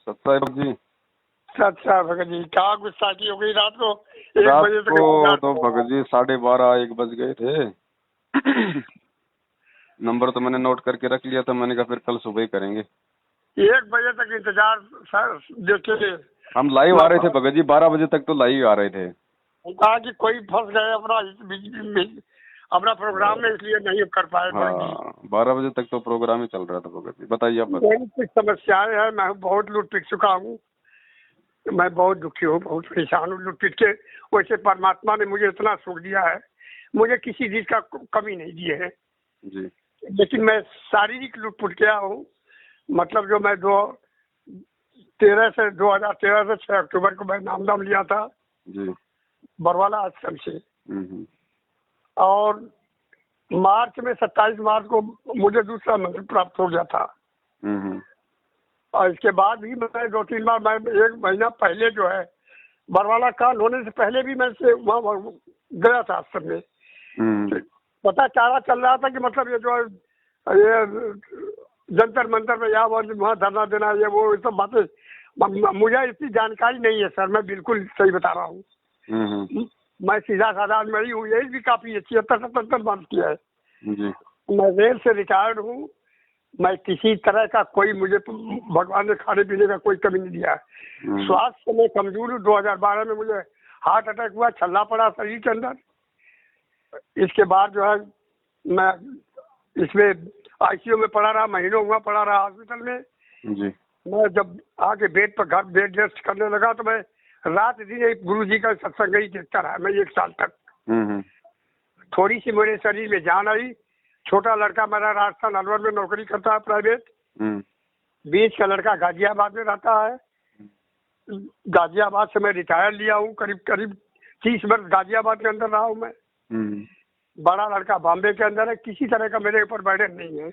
सत्ता जी। अच्छा भगत जी, क्या गुस्सा की हो गई रात को 1 रात बजे को तक? तो भगत जी 12:30-1 बज गए थे। नंबर तो मैंने नोट करके रख लिया था, मैंने कहा फिर कल सुबह ही करेंगे। 1 बजे तक इंतजार सर देखे। हम लाइव आ रहे थे भगत जी, 12 बजे तक तो लाइव आ रहे थे। कहा कि कोई फंस गए अपना प्रोग्राम में, इसलिए नहीं कर पाए। हाँ, 12 बजे तक तो प्रोग्राम ही चल रहा था भगत जी। बताइए आप। कुछ समस्याएं हैं, मैं बहुत लूट पिट चुका हूँ, मैं बहुत दुखी हूँ, बहुत परेशान हूँ लूट पिट के। वैसे परमात्मा ने मुझे इतना सुख दिया है, मुझे किसी चीज का कमी नहीं दी है जी। लेकिन मैं शारीरिक लूट पुट गया हूँ। मतलब जो मैं 2013 से 6 अक्टूबर को मैं नामदान लिया था जी। बरवाला आश्रम से, और मार्च में 27 मार्च को मुझे दूसरा मंत्र प्राप्त हो गया था। और इसके बाद भी मैं 2-3 बार, मैं 1 महीना पहले जो है बरवाला कांड होने से पहले भी मैं से वहाँ गया था आश्रम में। पता चारा चल रहा था कि मतलब ये जो ये जंतर मंतर में या वहाँ धरना देना, ये वो सब बातें मुझे इतनी जानकारी नहीं है सर, मैं बिल्कुल सही बता रहा हूँ। मैं सीधा साधा आदमी हूँ, एज भी काफी है, 76-77 वर्ष की है। मैं रेल से रिटायर्ड हूँ। मैं किसी तरह का कोई, मुझे भगवान ने खाने पीने का कोई कमी नहीं दिया है। स्वास्थ्य में कमजोर हूँ। 2012 में मुझे हार्ट अटैक हुआ, छल्ला पड़ा शरीर के अंदर। इसके बाद जो है मैं इसमें आईसीयू में पड़ा रहा, महीनों हुआ पड़ा रहा हॉस्पिटल में जी। मैं जब आके बेड पर घर बेड रेस्ट करने लगा तो मैं रात दिन एक गुरु जी का सत्संग ही देखता रहा मैं 1 साल तक। थोड़ी सी मेरे शरीर में जान आई। छोटा लड़का मेरा राजस्थान अलवर में नौकरी करता है प्राइवेट। बीच का लड़का गाजियाबाद में रहता है। गाजियाबाद से मैं रिटायर लिया हूँ, करीब 30 वर्ष गाजियाबाद के अंदर रहा हूँ मैं। बड़ा लड़का बॉम्बे के अंदर है। किसी तरह का मेरे ऊपर बर्डन नहीं है।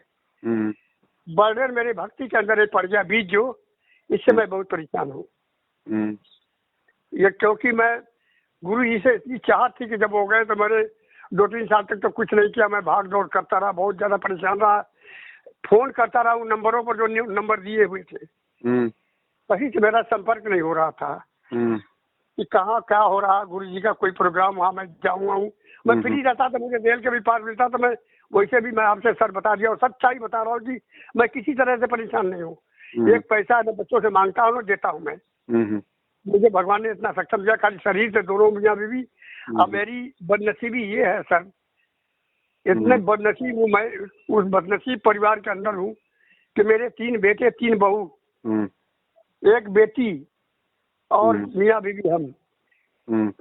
बर्डन मेरे भक्ति के अंदर पड़ गया बीज, जो इससे मैं बहुत परेशान हूँ। ये क्योंकि मैं गुरु जी से इतनी चाहत थी कि जब हो गए तो मैंने 2-3 साल तक तो कुछ नहीं किया। मैं भाग दौड़ करता रहा, बहुत ज्यादा परेशान रहा। फोन करता रहा उन नंबरों पर जो नंबर दिए हुए थे, कहीं से मेरा संपर्क नहीं हो रहा था कि कहाँ क्या हो रहा। गुरु जी का कोई प्रोग्राम वहाँ मैं जाऊँगा हूँ। मैं फ्री रहता तो मुझे रेल के भी पास मिलता तो मैं वैसे भी मैं आपसे सर बता दिया और सच्चाई बता रहा हूँ कि मैं किसी तरह से परेशान नहीं हूँ। एक पैसा मैं बच्चों से मांगता हूँ, देता हूँ मैं। मुझे भगवान ने इतना सक्षम दिया, खाली शरीर से दोनों मियाँ बीवी। अब मेरी बदनसीबी ये है सर, इतने बदनसीब हूँ मैं, उस बदनसीब परिवार के अंदर हूँ कि मेरे 3 बेटे 3 बहू, 1 बेटी और मियाँ बीवी हम।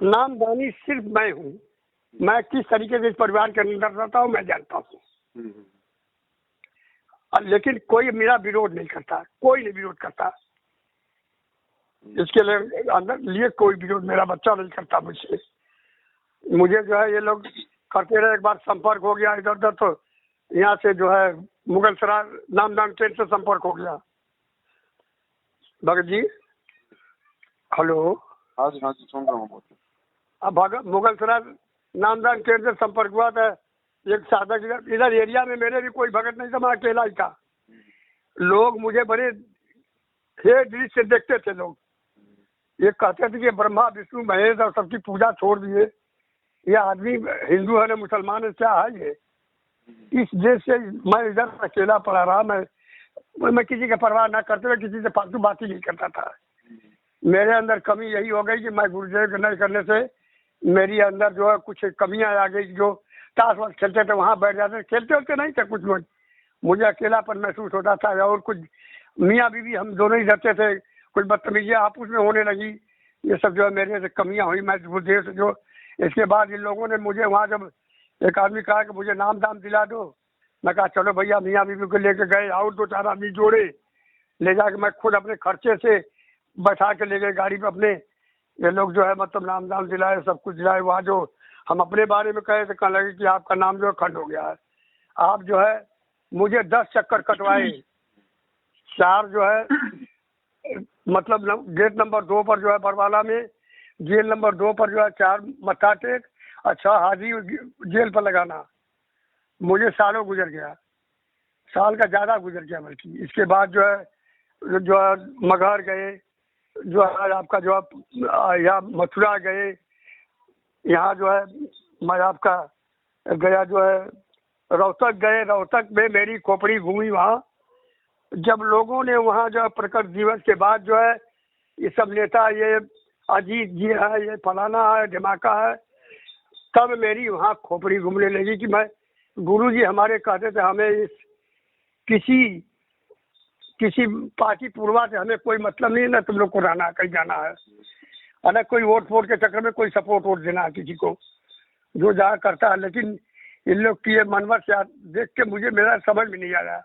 नामदानी सिर्फ मैं हूँ। मैं किस तरीके से इस परिवार के अंदर रहता हूँ मैं जानता हूँ। लेकिन कोई मेरा विरोध नहीं करता, कोई नहीं विरोध करता। इसके लिए कोई विरोध मेरा बच्चा नहीं करता मुझसे। मुझे जो है ये लोग करते रहे। एक बार संपर्क हो गया इधर उधर, तो यहाँ से जो है मुगलसराय नामदान ट्रेन से संपर्क हो गया। भगत जी हेलो। हाँ जी सुन रहा हूँ। अब मुगलसराय नामदान ट्रेन से संपर्क हुआ था। एक साधक इधर एरिया में मेरे भी कोई भगत नहीं था, मैं अकेला ही था। लोग मुझे बड़े हे दृष्टि से देखते थे। लोग ये कहते थे कि ब्रह्मा विष्णु महेश और सबकी पूजा छोड़ दिए, ये आदमी हिंदू है ना मुसलमान है, क्या है ये। इस देश से मैं इधर अकेला पड़ा रहा। मैं किसी का परवाह ना करते हुए किसी से फालतू बात ही नहीं करता था। मेरे अंदर कमी यही हो गई कि मैं गुरुदेव के नहीं करने से मेरी अंदर जो है कुछ कमियां आ गई। जो ताश वाश खेलते थे वहाँ बैठ जाते, खेलते होते नहीं थे कुछ लोग। मुझे अकेलापन महसूस होता था। और कुछ मियाँ बीवी हम दोनों ही रहते थे, कुछ बदतमीजियाँ आपस में होने लगी। ये सब जो है मेरे से कमियां हुई। मैं गुरुदेव से जो इसके बाद इन लोगों ने मुझे वहाँ जब एक आदमी कहा कि मुझे नाम दाम दिला दो, मैं कहा चलो भैया। मियाँ बीवी को लेके गए और 2-4 आदमी जोड़े, ले जाके मैं खुद अपने खर्चे से बैठा के ले गए गाड़ी पे अपने। ये लोग जो है मतलब नाम दाम दिलाए, सब कुछ दिलाए। वहाँ जो हम अपने बारे में कहे तो कहने लगे कि आपका नाम जो है खंड हो गया है। आप जो है मुझे 10 चक्कर कटवाए। 4 जो है मतलब गेट नंबर 2 पर जो है बरवाला में, जेल नंबर 2 पर जो है 4 मत्था टेक, अच्छा हाजिर जेल पर लगाना। मुझे सालों गुजर गया, साल का ज़्यादा गुजर गया बल्कि। इसके बाद जो है जो है मगहर गए, जो है आपका जो है यहाँ मथुरा गए, यहाँ जो है मैं आपका गया जो है रोहतक गए। रोहतक में मेरी खोपड़ी घूमी वहाँ। जब लोगों ने वहाँ जो है प्रकट दिवस के बाद जो है ये सब नेता, ये अजीत जी है, ये फलाना है, ढिमाका है, तब मेरी वहाँ खोपड़ी घूमने लगी कि मैं, गुरु जी हमारे कहते थे हमें इस किसी किसी पार्टी पूर्वा से हमें कोई मतलब नहीं है, ना तुम लोग को रहना कहीं जाना है, और न कोई वोट फोट के चक्कर में कोई सपोर्ट वोट देना है किसी को, जो जहाँ करता है। लेकिन इन लोग की ये मनवर से देख के मुझे मेरा समझ में नहीं आ रहा।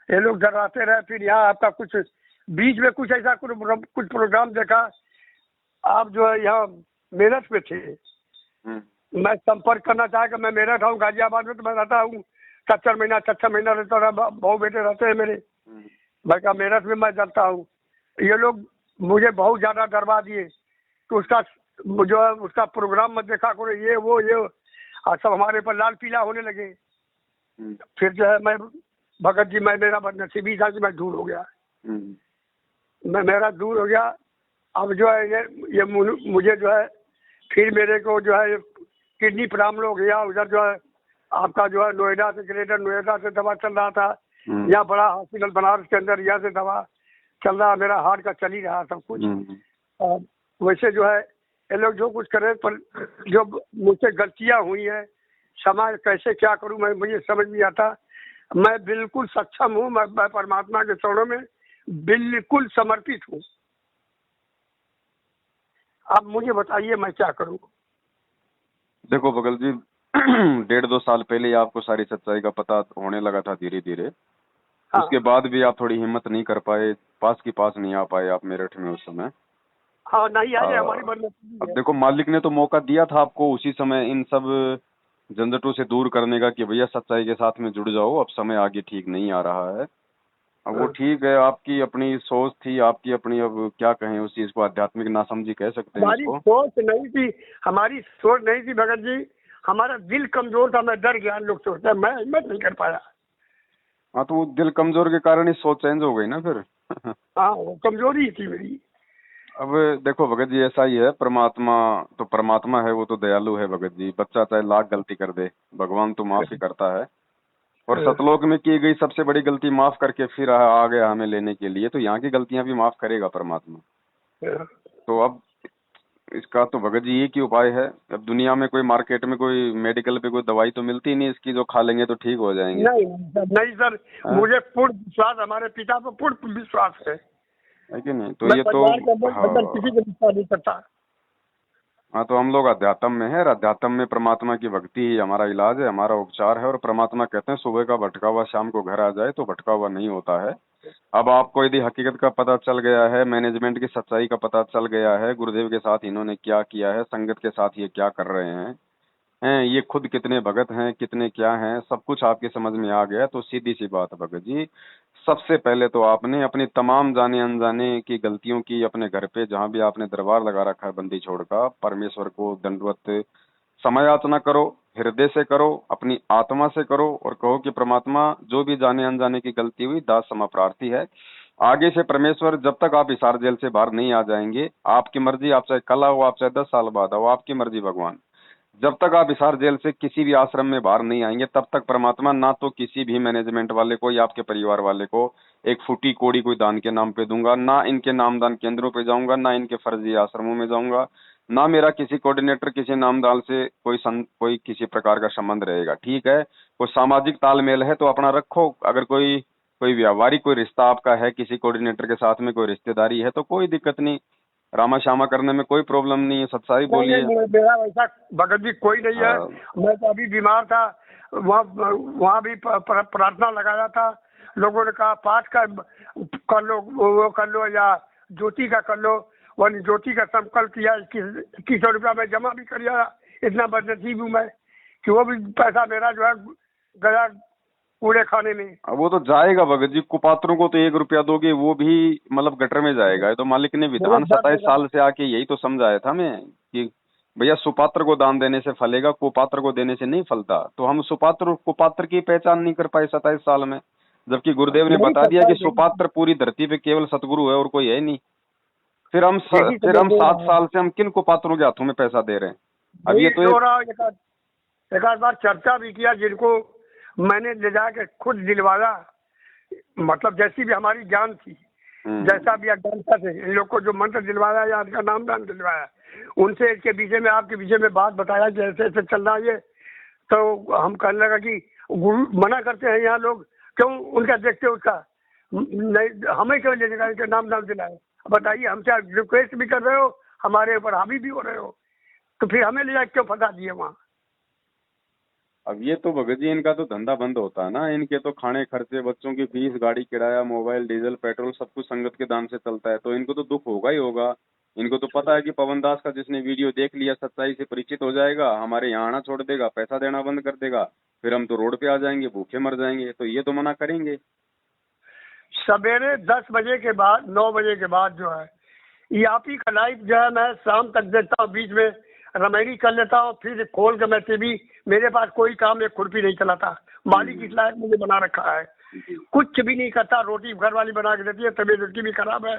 ये लोग डराते रहे। फिर यहाँ आपका कुछ बीच में कुछ ऐसा कुछ प्रोग्राम देखा, आप जो है यहाँ मेरठ में थे, मैं संपर्क करना चाहा कि मैं मेरठ हूँ, गाजियाबाद में तो मैं रहता हूँ, 4 महीना रहता रहा, बहु बेटे रहते हैं मेरे। मैं कहा मेरठ में मैं चलता हूँ। ये लोग मुझे बहुत ज़्यादा डरवा दिए तो उसका जो है उसका प्रोग्राम मत देखा करो, ये वो ये, और सब हमारे पर लाल पीला होने लगे। फिर जो है मैं भगत जी, मैं मेरा बदनसीबी था कि मैं दूर हो गया, मैं मेरा दूर हो गया। अब जो है ये मुझे जो है फिर मेरे को जो है किडनी प्रॉब्लम हो गया। उधर जो है आपका जो है नोएडा से, ग्रेटर नोएडा से दवा चल रहा था, यहाँ बड़ा हॉस्पिटल बनारस के अंदर यहाँ से दवा चल रहा, मेरा हार्ट का चल ही रहा सब कुछ। और वैसे जो है ये लोग जो कुछ करे, पर जो मुझसे गलतियाँ हुई हैं, क्षमा कैसे क्या करूँ मैं, मुझे समझ नहीं आता। मैं बिल्कुल सक्षम हूँ, मैं परमात्मा के चरणों में बिल्कुल समर्पित हूँ। आप मुझे बताइए मैं क्या करूँ। देखो भगत जी, 1.5-2 साल पहले ही आपको सारी सच्चाई का पता होने लगा था धीरे धीरे। हाँ। उसके बाद भी आप थोड़ी हिम्मत नहीं कर पाए, पास नहीं आ पाए आप मेरठ में उस समय। हाँ नहीं आए हमारी बदनसीबी अब है। देखो, मालिक ने तो मौका दिया था आपको उसी समय इन सब झंझटों से दूर करने का कि भैया सच्चाई के साथ में जुड़ जाओ, अब समय आगे ठीक नहीं आ रहा है। अब वो ठीक है, आपकी अपनी सोच थी, आपकी अपनी, अब क्या कहें उस चीज को, आध्यात्मिक नासमझी कह सकते हैं हमारी इसको। सोच नहीं थी, हमारी सोच नहीं थी भगत जी, हमारा दिल कमजोर था। मैं डर गया, लोग सोचते हैं, मैं हिम्मत नहीं कर पाया। हाँ, तो वो दिल कमजोर के कारण ही सोच चेंज हो गई ना फिर। हाँ वो कमजोरी थी मेरी। अब देखो भगत जी, ऐसा ही है, परमात्मा तो परमात्मा है, वो तो दयालु है भगत जी। बच्चा चाहे लाख गलती कर दे, भगवान तो माफ ही करता है। और सतलोक में की गई सबसे बड़ी गलती माफ करके फिर आ गया हमें लेने के लिए, तो यहाँ की गलतियां भी माफ करेगा परमात्मा। तो अब इसका तो भगत जी एक ही उपाय है। अब दुनिया में कोई, मार्केट में कोई, मेडिकल पे कोई दवाई तो मिलती नहीं इसकी जो खा लेंगे तो ठीक हो जाएंगे। नहीं सर, मुझे पूर्ण विश्वास, हमारे पिता पर पूर्ण विश्वास है कि नहीं। तो ये तो किसी को विश्वास नहीं करता। हाँ, तो हम लोग अध्यात्म में है, और अध्यात्म में परमात्मा की भक्ति ही हमारा इलाज है, हमारा उपचार है। और परमात्मा कहते हैं सुबह का भटका हुआ शाम को घर आ जाए तो भटका हुआ नहीं होता है। अब आपको यदि हकीकत का पता चल गया है, मैनेजमेंट की सच्चाई का पता चल गया है, गुरुदेव के साथ इन्होंने क्या किया है, संगत के साथ ये क्या कर रहे हैं, ये खुद कितने भगत हैं, कितने क्या हैं, सब कुछ आपकी समझ में आ गया, तो सीधी सी बात है भगत जी, सबसे पहले तो आपने अपनी तमाम जाने अनजाने की गलतियों की अपने घर पे, जहाँ भी आपने दरबार लगा रखा है बंदी छोड़ का, परमेश्वर को दंडवत समय याचना करो, हृदय से करो, अपनी आत्मा से करो, और कहो कि परमात्मा जो भी जाने अनजाने की गलती हुई दास क्षमा प्रार्थी है। आगे से परमेश्वर, जब तक आप हिसार जेल से बाहर नहीं आ जाएंगे, आपकी मर्जी, आप चाहे कल आओ, आप चाहे 10 साल बाद आओ, आपकी मर्जी भगवान। जब तक आप हिसार जेल से किसी भी आश्रम में बाहर नहीं आएंगे, तब तक परमात्मा ना तो किसी भी मैनेजमेंट वाले को या आपके परिवार वाले को एक फूटी कोड़ी कोई दान के नाम पे दूंगा, ना इनके नामदान केंद्रों पे जाऊंगा, ना इनके फर्जी आश्रमों में जाऊंगा, ना मेरा किसी कोऑर्डिनेटर किसी नामदान से कोई किसी प्रकार का संबंध रहेगा। ठीक है, कोई सामाजिक तालमेल है तो अपना रखो, अगर कोई कोई व्यावहारिक कोई रिश्ता आपका है किसी कोऑर्डिनेटर के साथ में, कोई रिश्तेदारी है, तो कोई दिक्कत नहीं, रामा श्यामा करने में कोई प्रॉब्लम नहीं है, सच्चाई बोलिए। मेरा वैसा भगत जी कोई नहीं है। मैं तो अभी बीमार था, वहाँ भी प्रार्थना लगाया था, लोगों ने कहा पाठ का कर लो, वो कर लो, या ज्योति का कर लो। वो ज्योति का संकल्प किया, 2100 रुपया मैं जमा भी कर, इतना बदनसीब हूँ मैं कि वो भी पैसा मेरा जो है गया पूरे खाने में। अब वो तो जाएगा भगत जी, कुपात्रों को तो 1 रुपया दोगे वो भी मतलब गटर में जाएगा। ये तो मालिक ने विधान 27 साल से आके यही तो समझाया था मैं कि भैया सुपात्र को दान देने से फलेगा, कुपात्र को देने से नहीं फलता। तो हम सुपात्र कुपात्र की पहचान नहीं कर पाए 27 साल में। जबकि गुरुदेव ने नहीं बता दिया कि करता, सुपात्र पूरी धरती पे केवल सतगुरु है और कोई है नहीं। फिर हम यही तो मैं बोल 7 रहा हूँ। साल से हम किन को पात्रों के हाथों में पैसा दे रहे हैं? अब यही ये तो हो एक रहा है। एक आध बार चर्चा भी किया, जिनको मैंने ले जाके खुद दिलवाया, मतलब जैसी भी हमारी ज्ञान थी, जैसा भी अज्ञानता थे, इन लोग को जो मंत्र दिलवाया या इनका नामदान दिलवाया, उनसे इसके विषय में, आपके विषय में बात बताया कि ऐसे ऐसे चल रहा है ये। तो हम कहने लगा कि गुरु मना करते हैं यहाँ लोग, क्यों उनका देखते उसका नहीं, हमें क्यों ले जाएगा, इनका नाम दिलाए? बताइए, हमसे रिक्वेस्ट भी कर रहे हो, हमारे ऊपर हावी भी हो रहे हो, तो फिर हमें ले जाके क्यों फंसा दिए वहाँ? अब ये तो भगत जी इनका तो धंधा बंद होता है ना। इनके तो खाने खर्चे, बच्चों की फीस, गाड़ी किराया, मोबाइल, डीजल, पेट्रोल सब कुछ संगत के दान से चलता है, तो इनको तो दुख होगा ही होगा। इनको तो पता है कि पवन दास का जिसने वीडियो देख लिया, सच्चाई से परिचित हो जाएगा, हमारे यहाँ आना छोड़ देगा, पैसा देना बंद कर देगा, फिर हम तो रोड पे आ जाएंगे, भूखे मर जाएंगे, तो ये तो मना करेंगे। सवेरे 10 बजे के बाद, 9 बजे के बाद जो है, ये आप ही का लाइव जो है मैं शाम तक देखता हूँ, बीच में रमैनी कर लेता हूँ, फिर खोल के मैं टीवी, मेरे पास कोई काम, एक खुरपी नहीं चलाता। मालिक इस लायक मुझे बना रखा है, कुछ भी नहीं करता। रोटी घर वाली बना के देती है, तबीयत उसकी भी खराब है,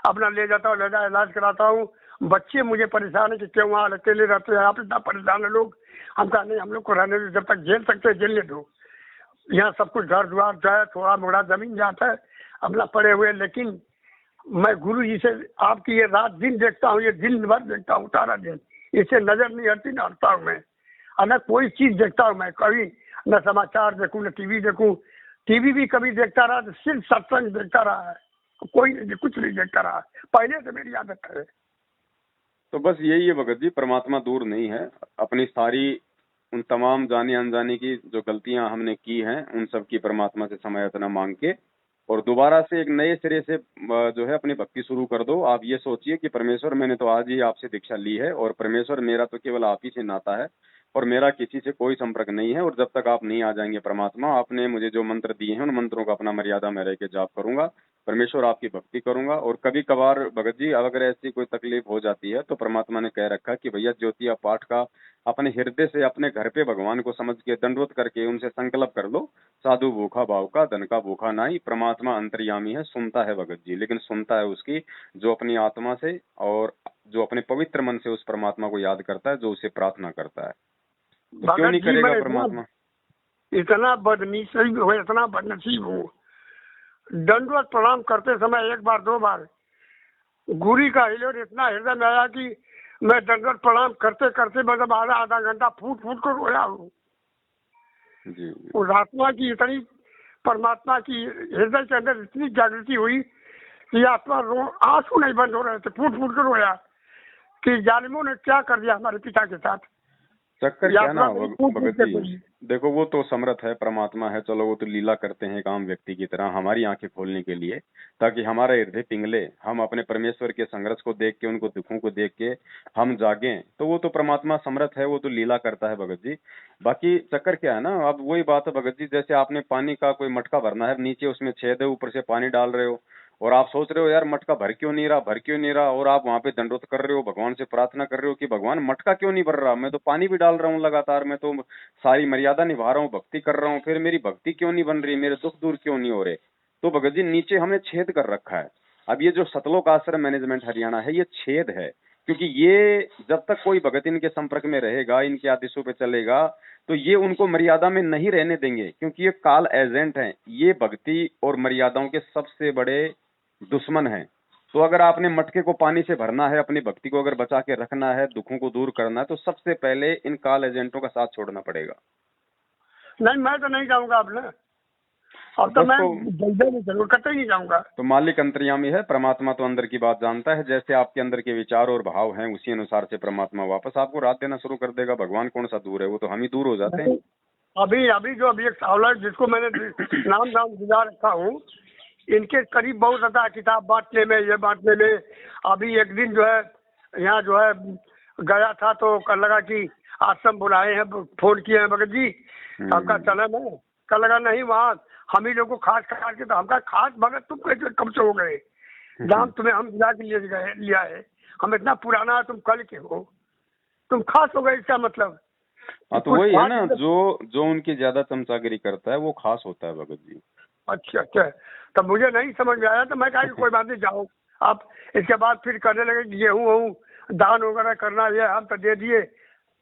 अपना ले जाता हूँ, ले जा इलाज कराता हूँ। बच्चे मुझे परेशान है कि क्यों वहाँ अकेले रहते हैं आप, इतना परेशान है लोग। हम कहा नहीं, हम लोग को रहने दो, जब तक झेल सकते हैं झेलने दो। यहाँ सब कुछ घर द्वार जो है, थोड़ा मोड़ा जमीन जाता है, अपना पड़े हुए। लेकिन मैं गुरु जी से आपकी ये रात दिन देखता हूँ, ये दिन भर देखता हूँ, सारा दिन इससे नजर नहीं हटती, न हटता हूँ मैं। और न कोई चीज देखता हूँ मैं कभी, न समाचार देखूँ, न टीवी देखूँ। टीवी भी कभी देखता रहा तो सिर्फ सत्संग देखता रहा है, कोई नहीं, कुछ नहीं देखता रहा, पहले से मेरी आदत है। तो बस यही है भगत जी, परमात्मा दूर नहीं है। अपनी सारी उन तमाम जाने अनजाने की जो गलतियां हमने की हैं, उन सब की परमात्मा से क्षमा याचना मांग के और दोबारा से एक नए सिरे से जो है अपनी भक्ति शुरू कर दो। आप ये सोचिए कि परमेश्वर, मैंने तो आज ही आपसे दीक्षा ली है और परमेश्वर मेरा तो केवल आप ही से नाता है और मेरा किसी से कोई संपर्क नहीं है। और जब तक आप नहीं आ जाएंगे परमात्मा, आपने मुझे जो मंत्र दिए हैं उन मंत्रों का अपना मर्यादा में रह के जाप करूंगा, परमेश्वर आपकी भक्ति करूंगा। और कभी कभार भगत जी अगर ऐसी कोई तकलीफ हो जाती है तो परमात्मा ने कह रखा कि भैया ज्योतिया पाठ का अपने हृदय से अपने घर पे भगवान को समझ के दंडवत करके उनसे संकल्प कर लो, साधु भूखा भाव का, धन का भूखा नहीं। परमात्मा अंतर्यामी है, सुनता है भगत जी, लेकिन सुनता है उसकी जो अपनी आत्मा से और जो अपने पवित्र मन से उस परमात्मा को याद करता है, जो उसे प्रार्थना करता है। तो क्यों नहीं करेगा परमात्मा? इतना बदनसीब हूँ, इतना बदनसीब हूँ, दंडवत प्रणाम करते समय एक बार 2 बार गुरी का हिलोर इतना हृदय में आया कि मैं दंडवत प्रणाम करते करते मतलब आधा घंटा फूट फूट कर रोया हूँ। जी। उस आत्मा की इतनी, परमात्मा की हृदय के अंदर इतनी जागृति हुई कि आत्मा आंसू नहीं बंद हो रहे थे, फूट फूट कर रोया कि जालिमों ने क्या कर दिया हमारे पिता के साथ। चक्कर क्या ना भगत जी, देखो वो तो समर्थ है, परमात्मा है, चलो वो तो लीला करते हैं एक आम व्यक्ति की तरह हमारी आंखें खोलने के लिए, ताकि हमारा हृदय पिघले, हम अपने परमेश्वर के संघर्ष को देख के, उनको दुखों को देख के हम जागें। तो वो तो परमात्मा समर्थ है, वो तो लीला करता है भगत जी। बाकी चक्कर क्या है ना, अब वही बात है भगत जी, जैसे आपने पानी का कोई मटका भरना है, नीचे उसमें छेद है, ऊपर से पानी डाल रहे हो और आप सोच रहे हो यार मटका भर क्यों नहीं रहा, भर क्यों नहीं रहा, और आप वहां पे दंडोत कर रहे हो, भगवान से प्रार्थना कर रहे हो कि भगवान मटका क्यों नहीं भर रहा, मैं तो पानी भी डाल रहा हूँ लगातार, मैं तो सारी मर्यादा निभा रहा हूँ, भक्ति कर रहा हूँ, फिर मेरी भक्ति क्यों नहीं बन रही, मेरे दुख दूर क्यों नहीं हो रहे। तो भगत जी नीचे हमने छेद कर रखा है। अब ये जो सतलोक आश्रम मैनेजमेंट हरियाणा है, ये छेद है, क्योंकि ये जब तक कोई भगत इनके संपर्क में रहेगा, इनके आदेशों पे चलेगा, तो ये उनको मर्यादा में नहीं रहने देंगे, क्योंकि ये काल एजेंट हैं, ये भक्ति और मर्यादाओं के सबसे बड़े दुश्मन है। तो अगर आपने मटके को पानी से भरना है, अपनी भक्ति को अगर बचा के रखना है, दुखों को दूर करना है, तो सबसे पहले इन काल एजेंटों का साथ छोड़ना पड़ेगा। नहीं, मैं तो नहीं जाऊंगा अब ना, अब तो मैं जरूर कतई नहीं जाऊंगा। तो मालिक अंतर्यामी है, परमात्मा तो अंदर की बात जानता है, जैसे आपके अंदर के विचार और भाव हैं उसी अनुसार से परमात्मा वापस आपको रात देना शुरू कर देगा। भगवान कौन सा दूर है, वो तो हम ही दूर हो जाते हैं। अभी एक सावला जिसको मैंने नाम दिला रखा हूँ, इनके करीब बहुत आता किताब बांटने में, ये बांटने में। अभी एक दिन जो है यहाँ जो है गया था, तो कल लगा कि आश्रम बुलाए हैं, फोन किए हैं भगत जी, आपका चला मैं, कल लगा नहीं वहाँ हम ही लोग को खास काट के, तो हमका खास भगत तुम कैसे कब से हो गए, नाम तुम्हें हम दिला के लिया है, हम इतना पुराना है, तुम कल के हो, तुम खास हो गए, इसका मतलब। हाँ, तो वही है ना, जो उनकी ज्यादा चमचागिरी करता है वो खास होता है भगत जी। अच्छा अच्छा, तब मुझे नहीं समझ में आया, तो मैं कहा कि कोई बात नहीं, जाओ आप। इसके बाद फिर करने लगे कि गेहूँ वहूँ दान वगैरह करना, ये हम तो दे दिए।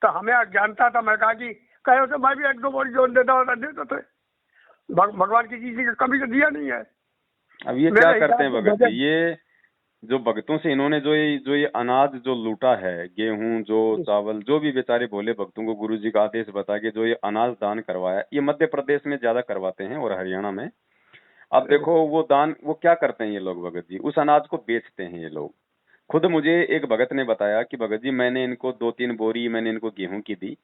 तो हमें अज्ञानता था, मैं कहा कि कहे तो मैं भी 1-2 बोरी जोन देता होता देते थे। भगवान की किसी की कभी तो दिया नहीं है। अब ये क्या करते हैं भगत जी, ये जो भक्तों से इन्होंने जो ये अनाज जो लूटा है, गेहूं जो चावल जो भी बेचारे भोले भक्तों को गुरु जी का आदेश बता के जो ये अनाज दान करवाया, ये मध्य प्रदेश में ज्यादा करवाते हैं और हरियाणा में। अब देखो वो दान वो क्या करते हैं ये लोग भगत जी, उस अनाज को बेचते हैं ये लोग। खुद मुझे एक भगत ने बताया कि भगत जी मैंने इनको 2-3 बोरी मैंने इनको गेहूं की दी,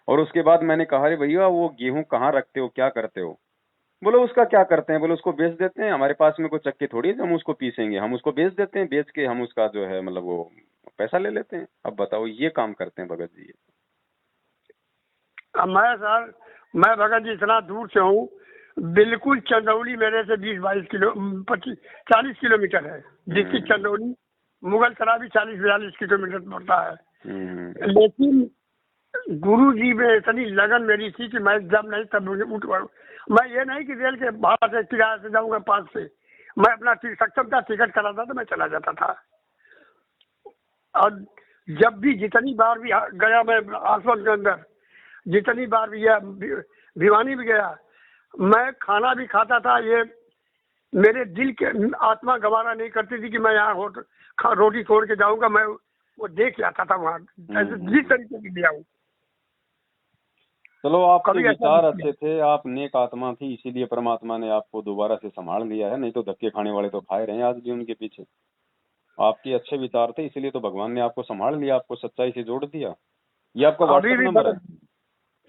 और उसके बाद मैंने कहा अरे भैया वो गेहूं कहाँ रखते हो, क्या करते हो? बोलो उसका क्या करते हैं, बोलो उसको बेच देते हैं, हमारे पास में कोई चक्की थोड़ी है हम उसको पीसेंगे, हम उसको बेच देते हैं, बेच के हम उसका जो है मतलब वो पैसा ले लेते हैं। अब बताओ ये काम करते हैं भगत जी। अब मैं भगत जी इतना दूर से हूँ, बिल्कुल चंदौली मेरे से 20-22 किलो 40 किलोमीटर है। डिस्ट्रिक्ट चंदौली, मुगल सराय भी 40-42 किलोमीटर पड़ता है। लेकिन गुरु जी में इतनी लगन मेरी थी कि मैं जब नहीं तब मुझे उठ पड़ू। मैं ये नहीं कि रेल के भाड़ा से किराए से जाऊंगा 5 से, मैं अपना सक्षम था, टिकट कराता था, मैं चला जाता था। और जब भी जितनी बार भी गया मैं आश्रम के अंदर, जितनी बार भी गया, भिवानी भी गया, मैं खाना भी खाता था। ये मेरे दिल के आत्मा गवारा नहीं करती थी कि मैं यहाँ रोटी छोड़ के जाऊंगा। मैं वो देख आता था वहाँ, जिस तरीके की लिया हूँ। चलो आपके विचार अच्छे थे, आप नेक आत्मा थी, इसीलिए परमात्मा ने आपको दोबारा से संभाल लिया है, नहीं तो धक्के खाने वाले तो खाए रहे हैं आज भी उनके पीछे। आपके अच्छे विचार थे, इसीलिए तो भगवान ने आपको संभाल लिया, आपको सच्चाई से जोड़ दिया। ये आपका व्हाट्सएप नंबर है?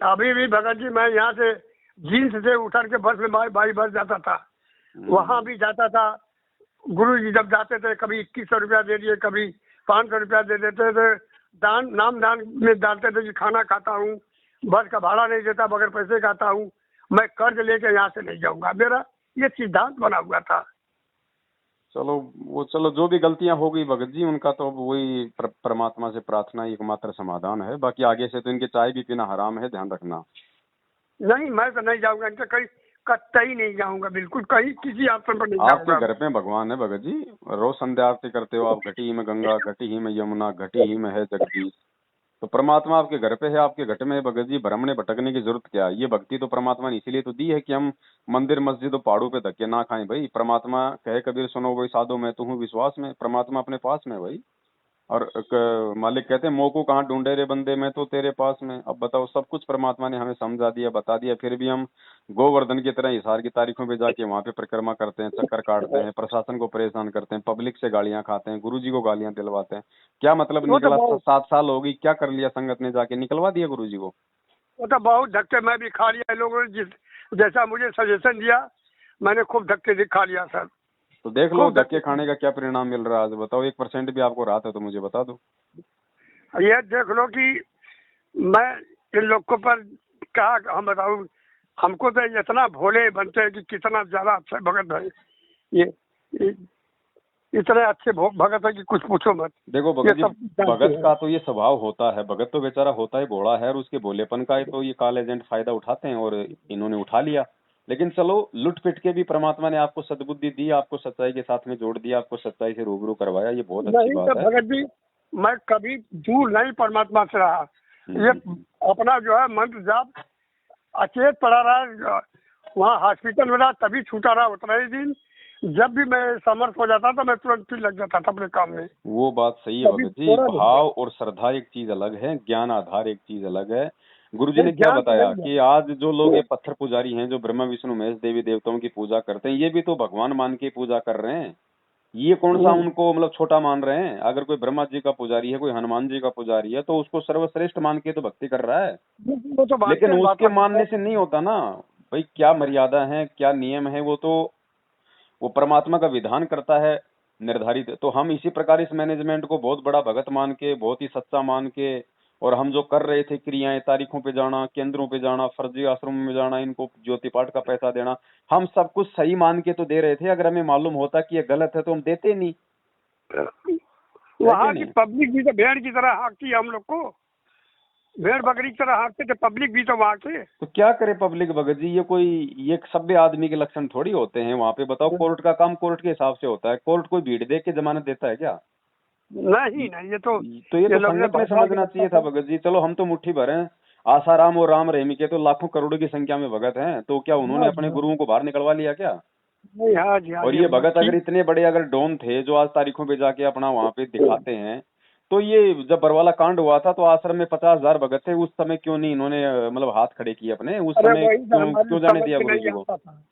अभी भी भगत जी मैं यहाँ से जींस से उतर के बस में भाई बस जाता था, वहाँ भी जाता था। गुरु जी जब जाते थे, कभी 2100 रुपया दे दिए, कभी 500 रुपया दे देते थे। नाम दान में डालते थे कि खाना खाता हूँ, बस का भाड़ा नहीं देता, बगैर पैसे खाता हूँ, मैं कर्ज लेके यहाँ से नहीं जाऊंगा। मेरा ये सिद्धांत बना हुआ था। चलो जो भी गलतियां हो गई भगत जी, उनका तो वही परमात्मा से प्रार्थना एकमात्र समाधान है। बाकी आगे से तो इनके चाय भी पीना हराम है, ध्यान रखना। नहीं, मैं तो नहीं जाऊंगा इनके कहीं, कहीं नहीं जाऊंगा, बिल्कुल कहीं किसी आश्रम पर नहीं जाऊंगा। आपके घर पे भगवान है भगत जी, रोज संध्या आरती करते हो आप, घटी ही में गंगा, घटी ही में यमुना, घटी ही में है जगदीश, तो परमात्मा आपके घर पे है, आपके घट में है भगत जी। भ्रम ने भटकने की जरूरत क्या है? ये भक्ति तो परमात्मा ने इसीलिए तो दी है कि हम मंदिर मस्जिद और पहाड़ों पे धक्के ना खाएं भाई। परमात्मा कहे कबीर सुनो भाई साधो मैं तो हूँ विश्वास में, परमात्मा अपने पास में भाई। और मालिक कहते हैं मोह को कहाँ ढूंढे रे बंदे, मैं तो तेरे पास में। अब बताओ, सब कुछ परमात्मा ने हमें समझा दिया, बता दिया, फिर भी हम गोवर्धन की तरह हिसार की तारीखों पे जाके वहां पे परिक्रमा करते हैं, चक्कर काटते हैं, प्रशासन को परेशान करते हैं, पब्लिक से गालियां खाते हैं, गुरुजी को गालियां दिलवाते हैं। क्या मतलब निकला? 7 साल हो गई, क्या कर लिया संगत ने जाके? निकलवा दिया गुरुजी को। वो तो बहुत धक्के मैं भी खा लिया लोगों ने, जैसा मुझे सजेशन दिया मैंने खूब धक्के खा लिया सर। तो देख लो धक्के खाने का क्या परिणाम मिल रहा है आज बताओ। 1% भी आपको राहत है तो मुझे बता दो। ये देख लो कि मैं इन लोगों पर क्या हम बताऊं, हमको तो इतना भोले बनते हैं कि कितना ज्यादा अच्छा भगत है ये इतने अच्छे भगत है कि कुछ पूछो मत। देखो भगत जी, भगत का तो ये स्वभाव होता है, भगत तो बेचारा होता ही भोला है, और उसके भोलेपन का ही तो ये काले एजेंट फायदा उठाते हैं, और इन्होंने उठा लिया। लेकिन चलो लुट पिट के भी परमात्मा ने आपको सद्बुद्धि दी, आपको सच्चाई के साथ में जोड़ दिया, आपको सच्चाई से रूबरू करवाया, ये बहुत अच्छी बात है। भगत जी मैं कभी दूर नहीं परमात्मा से रहा, ये अपना जो है मंत्र जाप अचेत पड़ा रहा, वहाँ हॉस्पिटल में रहा तभी छूटा रहा उतना ही दिन। जब भी मैं समर्थ हो जाता था मैं तुरंत फिर लग जाता था अपने काम में। वो बात सही है भगत जी, भाव और श्रद्धा एक चीज अलग है, ज्ञान आधार एक चीज अलग है। गुरुजी ने क्या बताया कि आज जो लोग ये पत्थर पुजारी हैं, जो ब्रह्मा विष्णु महेश देवी देवताओं की पूजा करते हैं, ये भी तो भगवान मान के पूजा कर रहे हैं। ये कौन सा उनको मतलब छोटा मान रहे हैं? अगर कोई ब्रह्मा जी का पुजारी है, कोई हनुमान जी का पुजारी है, तो उसको सर्वश्रेष्ठ मान के तो भक्ति कर रहा है। लेकिन उसके मानने से नहीं होता ना भाई, क्या मर्यादा है, क्या नियम है, वो परमात्मा का विधान करता है निर्धारित। तो हम इसी प्रकार इस मैनेजमेंट को बहुत बड़ा भगत मान के, बहुत ही सच्चा मान के, और हम जो कर रहे थे क्रियाएं, तारीखों पे जाना, केंद्रों पे जाना, फर्जी आश्रम में जाना, इनको ज्योति पाठ का पैसा देना, हम सब कुछ सही मान के तो दे रहे थे। अगर हमें मालूम होता कि ये गलत है तो हम देते नहीं। वहाँ की पब्लिक भी तो भेड़ की तरह हाँकती है हम लोग को। भेड़ बकरी की तरह हाँकते थे, पब्लिक भी तो वहाँ के। तो क्या करे पब्लिक भगत जी, ये सभ्य आदमी के लक्षण थोड़ी होते हैं वहाँ पे। बताओ, कोर्ट का काम कोर्ट के हिसाब से होता है। कोर्ट कोई भीड़ देख के जमानत देता है क्या? नहीं नहीं, ये तो ये तो लोग ने संगत में भड़का के समझना रखा चाहिए था था। भगत जी। चलो हम तो मुट्ठी भर हैं, आसाराम और राम रहीम के तो लाखों करोड़ों की संख्या में भगत हैं, तो क्या उन्होंने हाँ अपने जी, हाँ। गुरुओं को बाहर निकलवा लिया क्या? नहीं, हाँ जी, हाँ और जी, ये वो भगत अगर ठीक। इतने बड़े अगर डॉन थे जो आज तारीखों पे जाके अपना वहां पे दिखाते हैं, तो ये जब बरवाला कांड हुआ था तो आश्रम में 50,000 भगत थे, उस समय क्यों नहीं इन्होंने मतलब हाथ खड़े किए अपने? उस अरे समय वही तो क्यों हमारी क्यों जाने समझ दिया में गुरु नहीं जी को? आता था।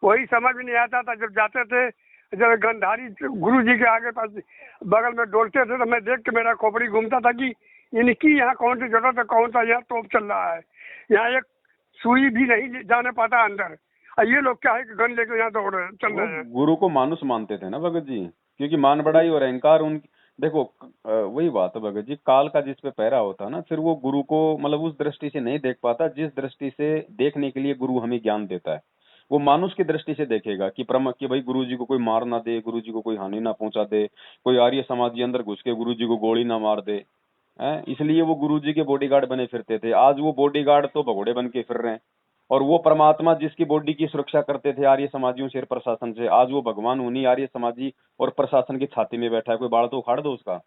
वही समझ में नहीं आता था जब जाते थे, जब गंधारी गुरु जी के आगे पास बगल में डोलते थे तो मैं देख के मेरा खोपड़ी घूमता था कि इनकी यहाँ कौन सी जरूरत है, कौन सा यहाँ तोप चल रहा है। यहाँ एक सुई भी नहीं जाने पाता अंदर, और ये लोग क्या है कि गन लेके यहाँ दौड़ रहे चल वो रहे हैं। गुरु को मानुस मानते थे ना भगत जी, क्योंकि मान बढ़ाई और अहंकार उन देखो वही बात है भगत जी, काल का जिस पे पहरा होता है ना, फिर वो गुरु को मतलब उस दृष्टि से नहीं देख पाता जिस दृष्टि से देखने के लिए गुरु हमें ज्ञान देता है। वो मानुष की दृष्टि से देखेगा कि भाई गुरु जी को कोई मार ना दे, गुरु जी को कोई हानि ना पहुंचा दे, कोई आर्य समाज के अंदर घुस के गुरु जी को गोली ना मार दे। हैं, इसलिए वो गुरु जी के बॉडीगार्ड बने फिरते थे। आज वो बॉडीगार्ड तो भगोड़े बन के फिर रहे हैं। और वो परमात्मा जिसकी बॉडी की सुरक्षा करते थे आर्य समाजियों से, प्रशासन से, आज वो भगवान उन्हीं आर्य समाजी और प्रशासन की छाती में बैठा है। कोई बाढ़ तो उखाड़ दो उसका।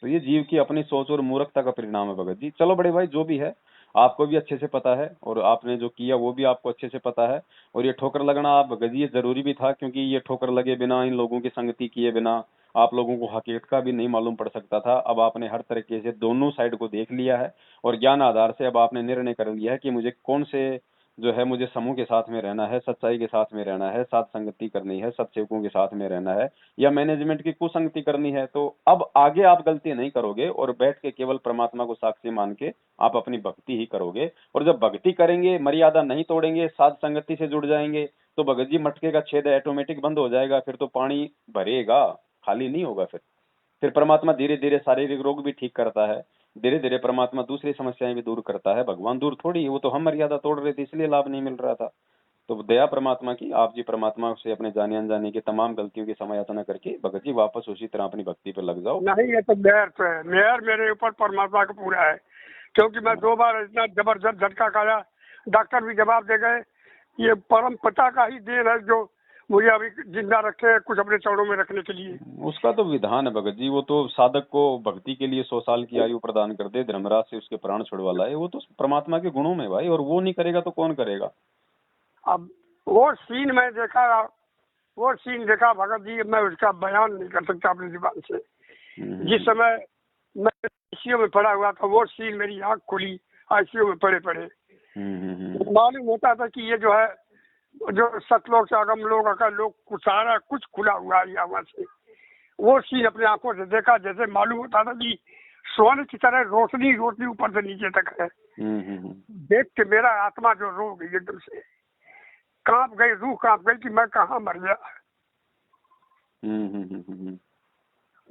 तो ये जीव की अपनी सोच और मूर्खता का परिणाम है भगत जी। चलो बड़े भाई, जो भी है आपको भी अच्छे से पता है और आपने जो किया वो भी आपको अच्छे से पता है। और ये ठोकर लगना आप भगत जी ये जरूरी भी था, क्योंकि ये ठोकर लगे बिना, इन लोगों की संगति किए बिना आप लोगों को हकीकत का भी नहीं मालूम पड़ सकता था। अब आपने हर तरीके से दोनों साइड को देख लिया है और ज्ञान आधार से अब आपने निर्णय कर लिया है कि मुझे कौन से जो है, मुझे समूह के साथ में रहना है, सच्चाई के साथ में रहना है, साथ संगति करनी है, सत्सेवकों के साथ में रहना है, या मैनेजमेंट की कुसंगति करनी है। तो अब आगे आप गलती नहीं करोगे और बैठ के केवल परमात्मा को साक्षी मान के आप अपनी भक्ति ही करोगे। और जब भक्ति करेंगे, मर्यादा नहीं तोड़ेंगे, साध संगति से जुड़ जाएंगे, तो भगत जी मटके का छेद ऑटोमेटिक बंद हो जाएगा। फिर तो पानी भरेगा, खाली नहीं होगा। फिर परमात्मा धीरे धीरे शारीरिक रोग भी ठीक करता है, धीरे धीरे परमात्मा दूसरी समस्याएं भी दूर करता है। भगवान दूर थोड़ी है, वो तो हम मर्यादा तोड़ रहे थे इसलिए लाभ नहीं मिल रहा था। तो दया परमात्मा की, आप जी परमात्मा से अपने जाने अनजाने की तमाम गलतियों की समायाचना करके भगत जी वापस उसी तरह अपनी भक्ति पे लग जाओ। नहीं, ये तो मेहर तो है, मेहर मेरे ऊपर परमात्मा का पूरा है, क्योंकि मैं 2 बार इतना जबरदस्त झटका खाया, डॉक्टर भी जवाब दे गए। ये परम पिता का ही देन है जो मुझे अभी जिंदा रखे, कुछ अपने चरणों में रखने के लिए। उसका तो विधान है भगत जी, वो तो साधक को भक्ति के लिए 100 साल की आयु प्रदान कर दे, धर्मराज से उसके प्राण छुड़वा लाए, वो तो परमात्मा के गुणों में भाई। और वो नहीं करेगा तो कौन करेगा? अब वो सीन मैं देखा, वो सीन देखा भगत जी, मैं उसका बयान नहीं कर सकता अपनी जुबान से। जिस समय मैं आईसीयू में पड़ा हुआ था, वो सीन मेरी आंख खुली आईसीयू में पड़े पड़े। मालूम होता था कि ये जो है, जो सतलोक से अगम लोग अकल लोग सारा कुछ खुला हुआ है यहाँ से। वो सीन अपने आंखों से देखा, जैसे मालूम होता था कि सोने की तरह रोशनी रोशनी ऊपर से नीचे तक है। देख के मेरा आत्मा जो रो गई, एकदम से कांप गई, रूह कांप गई कि मैं कहाँ मर गया।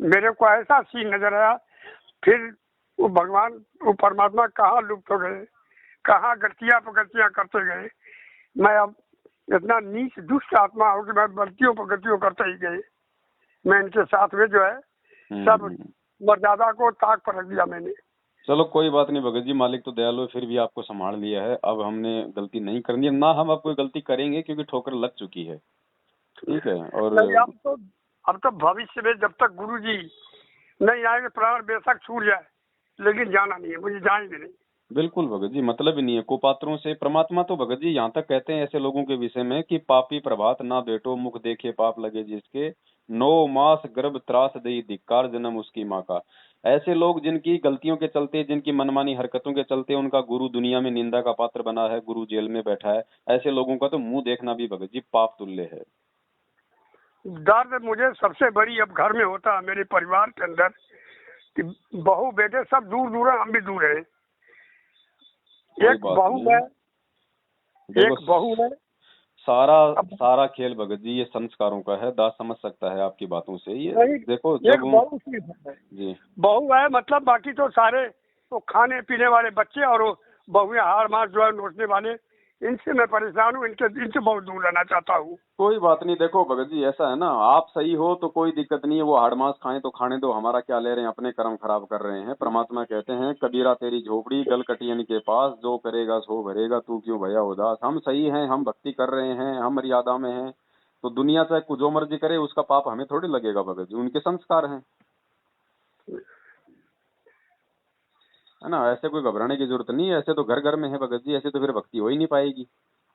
मेरे को ऐसा सीन नजर आया। फिर वो भगवान, वो परमात्मा कहाँ लुप्त हो गए, कहाँ गलतियां पगतियां करते गए। मैं अब इतना नीच दुष्ट आत्मा हूँ कि मैं गलतियों पर गलतियों करते ही गए। मैं इनके साथ में जो है सब मर्यादा को ताक पर रख दिया मैंने। चलो कोई बात नहीं भगत जी, मालिक तो दयालु है, फिर भी आपको संभाल लिया है। अब हमने गलती नहीं करनी है ना, हम अब कोई गलती करेंगे क्योंकि ठोकर लग चुकी है। ठीक है। और अब तो भविष्य में जब तक गुरु जी नहीं आएंगे, प्राण बेशक छूट जाए, लेकिन जाना नहीं है, मुझे जाएंगे नहीं। बिल्कुल भगत जी, मतलब ही नहीं है कुपात्रों से। परमात्मा तो भगत जी यहाँ तक कहते हैं ऐसे लोगों के विषय में कि पापी प्रभात ना बेटो, मुख देखे पाप लगे जिसके, 9 मास गर्भ त्रास दई धिक्कार जन्म उसकी माँ का। ऐसे लोग जिनकी गलतियों के चलते, जिनकी मनमानी हरकतों के चलते उनका गुरु दुनिया में निंदा का पात्र बना है, गुरु जेल में बैठा है, ऐसे लोगों का तो मुंह देखना भी भगत जी पाप तुल्य है। दर्द मुझे सबसे बड़ी अब घर में होता है, मेरे परिवार के अंदर, कि बहू बेटे सब दूर दूर है, हम भी दूर है। एक बहू है। सारा खेल भगत जी ये संस्कारों का है। दास समझ सकता है आपकी बातों से। ये देखो, एक बहू जी बहू है, मतलब बाकी तो सारे तो खाने पीने वाले बच्चे, और वो बहुएं हार मार जो है नोचने वाले, इनसे मैं परेशान हूँ, इनसे बहुत दूर रहना चाहता हूँ। कोई बात नहीं, देखो भगत जी ऐसा है ना, आप सही हो तो कोई दिक्कत नहीं है, वो हाड़ मांस खाएं तो खाने दो, हमारा क्या ले रहे हैं, अपने कर्म खराब कर रहे हैं। परमात्मा कहते हैं कबीरा तेरी झोपड़ी गल कटियन के पास, जो करेगा सो भरेगा, तू क्यों भया उदास। हम सही हैं, हम भक्ति कर रहे हैं, हम मर्यादा में हैं, तो दुनिया चाहे जो मर्जी करे उसका पाप हमें थोड़ी लगेगा भगत जी, उनके संस्कार हैं, है ना। ऐसे कोई घबराने की जरूरत नहीं है, ऐसे तो घर घर में है भगत जी, ऐसे तो फिर भक्ति हो ही नहीं पाएगी।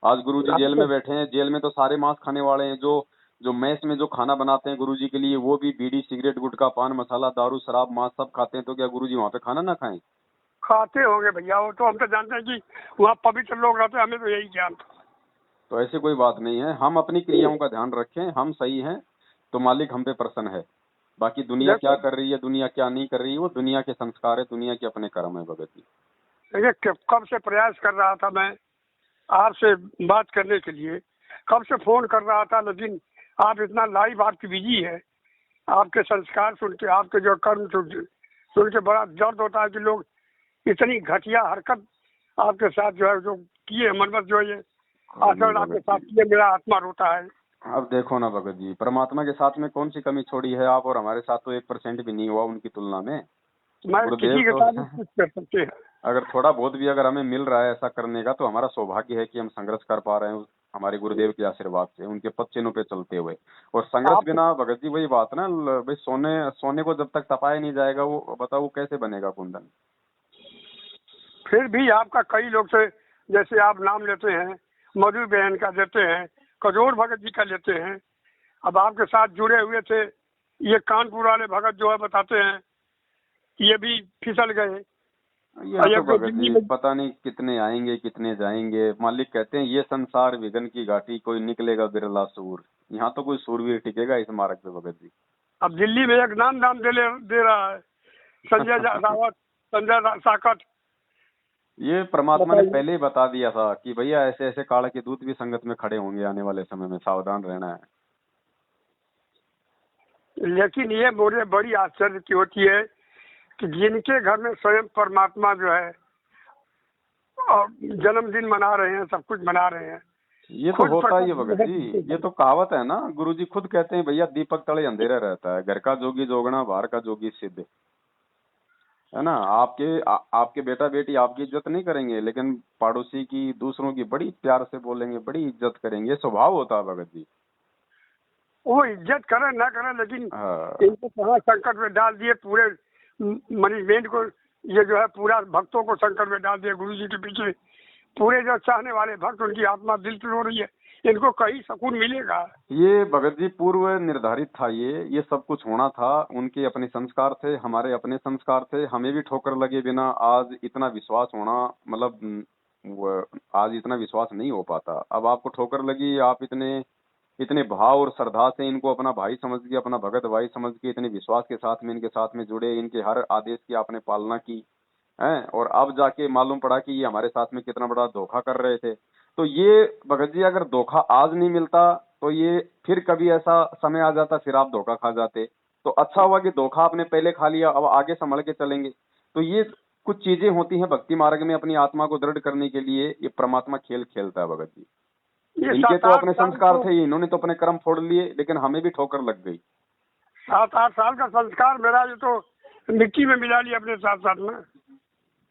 आज गुरुजी जेल में बैठे हैं, जेल में तो सारे मांस खाने वाले हैं, जो जो मेस में जो खाना बनाते हैं गुरुजी के लिए, वो भी बीड़ी सिगरेट गुटखा पान मसाला दारू शराब मांस सब खाते हैं, तो क्या गुरुजी वहाँ पे खाना ना खाएं? खाते होंगे भैया, वो तो हम तो जानते हैं कि वहाँ पवित्र लोग रहते हैं, हमें तो यही ज्ञान था। तो ऐसी कोई बात नहीं है, हम अपनी क्रियाओं का ध्यान रखें, हम सही हैं तो मालिक हम पे प्रसन्न है। बाकी दुनिया क्या कर रही है, दुनिया क्या नहीं कर रही है, वो दुनिया के संस्कार है, दुनिया के अपने कर्म है भगत जी। देखिए कब से प्रयास कर रहा था मैं आपसे बात करने के लिए, कब से फोन कर रहा था, लेकिन आप इतना लाइव आपकी बिजी है। आपके संस्कार सुन के, आपके जो कर्म सुन के बड़ा दर्द होता है कि लोग इतनी घटिया हरकत आपके साथ जो है जो किए, मनमत जो ये आचरण आपके साथ किए, मेरा आत्मा रोता है। अब देखो ना भगत जी, परमात्मा के साथ में कौन सी कमी छोड़ी है आप, और हमारे साथ तो 1% भी नहीं हुआ उनकी तुलना में। मैं गुरुदेव किसी के तो साथ भी कुछ कर सकते हैं। अगर थोड़ा बहुत भी अगर हमें मिल रहा है ऐसा करने का, तो हमारा सौभाग्य है कि हम संघर्ष कर पा रहे हैं हमारे गुरुदेव के आशीर्वाद से, उनके पद चिन्हों पे चलते हुए। और संघर्ष बिना भगत जी वही बात ना, भाई सोने सोने को जब तक तपाया नहीं जाएगा, वो बताओ वो कैसे बनेगा कुंदन। फिर भी आपका कई लोग से, जैसे आप नाम लेते हैं मधु बहन का लेते हैं, कजोर भगत जी का लेते हैं, अब आपके साथ जुड़े हुए थे ये कानपुर वाले भगत जो है बताते हैं ये भी फिसल गए। ये तो भगत जी पता नहीं कितने आएंगे कितने जाएंगे, मालिक कहते हैं ये संसार विघन की घाटी, कोई निकलेगा बिरला सूर। यहाँ तो कोई सूरवीर टिकेगा इस मार्ग पे भगत जी। अब दिल्ली में एक नाम दे रहा है संजय रावत, संजय साकट। ये परमात्मा ने पहले ही बता दिया था कि भैया ऐसे ऐसे काल के दूत भी संगत में खड़े होंगे आने वाले समय में, सावधान रहना है। लेकिन ये मुझे बड़ी आश्चर्य की होती है कि जिनके घर में स्वयं परमात्मा जो है और जन्मदिन मना रहे हैं, सब कुछ मना रहे हैं। ये तो होता ही है भगत जी, ये तो कहावत है ना, गुरुजी खुद कहते हैं भैया दीपक तले अंधेरा रहता है, घर का जोगी जोगना बाहर का जोगी सिद्ध, है ना। आपके बेटा बेटी आपकी इज्जत नहीं करेंगे, लेकिन पड़ोसी की दूसरों की बड़ी प्यार से बोलेंगे, बड़ी इज्जत करेंगे, स्वभाव होता है भगत जी। वो इज्जत करे ना करे, लेकिन इनको कहाँ संकट में डाल दिए, पूरे मैनेजमेंट को, ये जो है पूरा भक्तों को संकट में डाल दिया गुरु जी के पीछे। पूरे जो चाहने वाले भक्त, उनकी आत्मा दिल से रो रही है, इनको कहीं सुकून मिलेगा? ये भगत जी पूर्व निर्धारित था, ये सब कुछ होना था, उनके अपने संस्कार थे, हमारे अपने संस्कार थे, हमें भी ठोकर लगे बिना आज इतना विश्वास होना, मतलब आज इतना विश्वास नहीं हो पाता। अब आपको ठोकर लगी, आप इतने भाव और श्रद्धा से इनको अपना भाई समझ के, अपना भगत भाई समझ के, इतने विश्वास के साथ में इनके साथ में जुड़े, इनके हर आदेश की आपने पालना की है, और अब जाके मालूम पड़ा कि ये हमारे साथ में कितना बड़ा धोखा कर रहे थे। तो ये भगत जी अगर धोखा आज नहीं मिलता तो ये फिर कभी ऐसा समय आ जाता, फिर आप धोखा खा जाते। तो अच्छा हुआ कि धोखा आपने पहले खा लिया, अब आगे संभल के चलेंगे। तो ये कुछ चीजें होती हैं भक्ति मार्ग में, अपनी आत्मा को दृढ़ करने के लिए ये परमात्मा खेल खेलता है भगत जी। इनके तो अपने संस्कार थे, इन्होंने तो अपने कर्म फोड़ लिए, लेकिन हमें भी ठोकर लग गई। 7-8 साल का संस्कार मेरा ये तो मिट्टी में मिला लिया अपने साथ साथ में।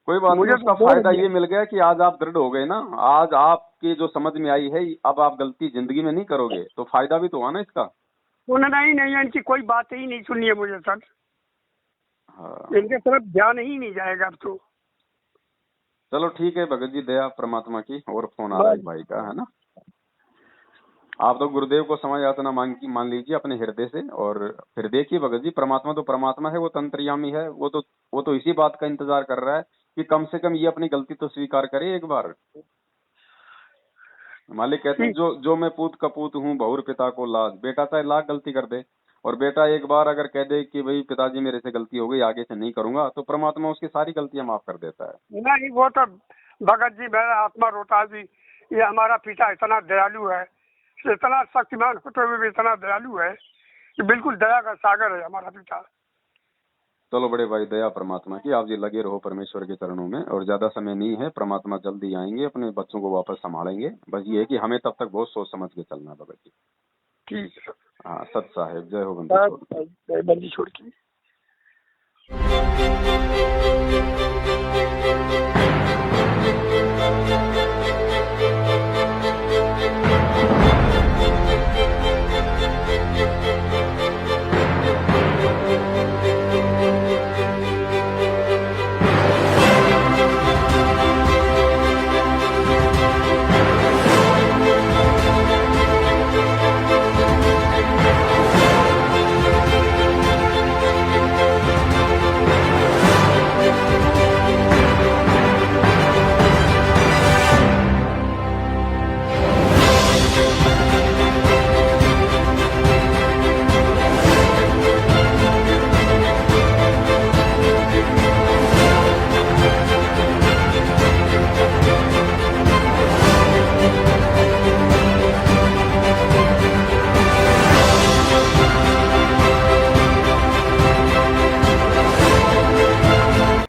कोई बात नहीं, उसका फायदा ये मिल गया कि आज आप दृढ़ हो गए ना, आज आपकी जो समझ में आई है, अब आप गलती जिंदगी में नहीं करोगे, तो फायदा भी तो हुआ ना इसका। सुनना ही नहीं है, इनकी कोई बात ही नहीं सुननी है मुझे सर। हाँ, इनके तरफ ध्यान ही नहीं जाएगा अब तो। चलो ठीक है भगत जी, दया परमात्मा की। और फोन आ रहा है एक भाई का, है ना। आप तो गुरुदेव को समझ यातना मान लीजिए अपने हृदय से, और फिर देखिए भगत जी, परमात्मा तो परमात्मा है, वो तंत्रयामी है, वो तो इसी बात का इंतजार कर रहा है कि कम से कम ये अपनी गलती तो स्वीकार करे एक बार। मालिक कहते हैं जो मैं पूत कपूत हूँ बहुर पिता को लाज। बेटा चाहे लाख गलती कर दे, और बेटा एक बार अगर कह दे कि भाई पिताजी मेरे से गलती हो गई, आगे से नहीं करूंगा, तो परमात्मा उसकी सारी गलतियां माफ कर देता है। नहीं, वो तो भगत जी मेरा आत्मा रोता जी, ये हमारा पिता इतना दयालु है, इतना शक्तिमान होते हुए भी इतना दयालु है कि बिल्कुल दया का सागर है हमारा पिता। चलो बड़े भाई, दया परमात्मा की, आप जी लगे रहो परमेश्वर के चरणों में, और ज्यादा समय नहीं है, परमात्मा जल्दी आएंगे, अपने बच्चों को वापस संभालेंगे। बस ये है कि हमें तब तक बहुत सोच समझ के चलना है भगत जी। ठीक है। हाँ, सत साहेब, जय हो बंदी छोड़। बंदी छोड़ की।